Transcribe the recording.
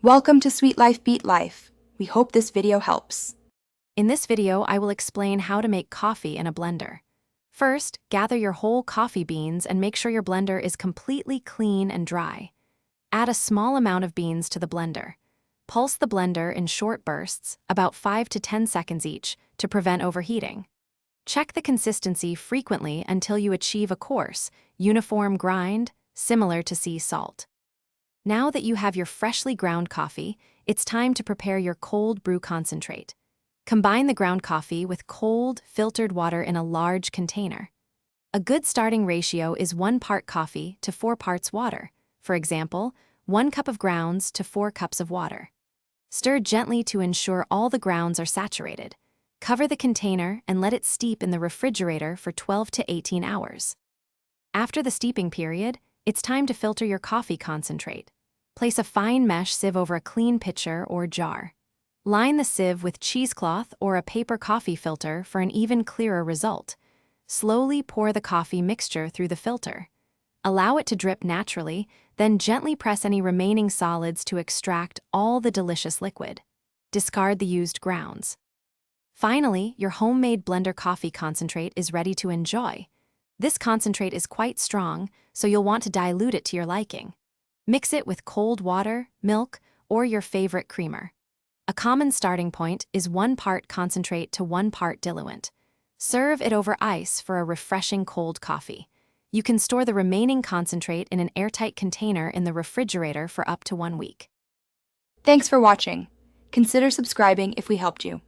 Welcome to Sweet Life Beat Life. We hope this video helps. In this video, I will explain how to make coffee in a blender. First, gather your whole coffee beans and make sure your blender is completely clean and dry. Add a small amount of beans to the blender. Pulse the blender in short bursts, about 5 to 10 seconds each, to prevent overheating. Check the consistency frequently until you achieve a coarse, uniform grind, similar to sea salt. Now that you have your freshly ground coffee, it's time to prepare your cold brew concentrate. Combine the ground coffee with cold, filtered water in a large container. A good starting ratio is 1 part coffee to 4 parts water. For example, 1 cup of grounds to 4 cups of water. Stir gently to ensure all the grounds are saturated. Cover the container and let it steep in the refrigerator for 12 to 18 hours. After the steeping period, it's time to filter your coffee concentrate. Place a fine mesh sieve over a clean pitcher or jar. Line the sieve with cheesecloth or a paper coffee filter for an even clearer result. Slowly pour the coffee mixture through the filter. Allow it to drip naturally, then gently press any remaining solids to extract all the delicious liquid. Discard the used grounds. Finally, your homemade blender coffee concentrate is ready to enjoy. This concentrate is quite strong, so you'll want to dilute it to your liking. Mix it with cold water, milk, or your favorite creamer. A common starting point is 1 part concentrate to 1 part diluent. Serve it over ice for a refreshing cold coffee. You can store the remaining concentrate in an airtight container in the refrigerator for up to 1 week. Thanks for watching. Consider subscribing if we helped you.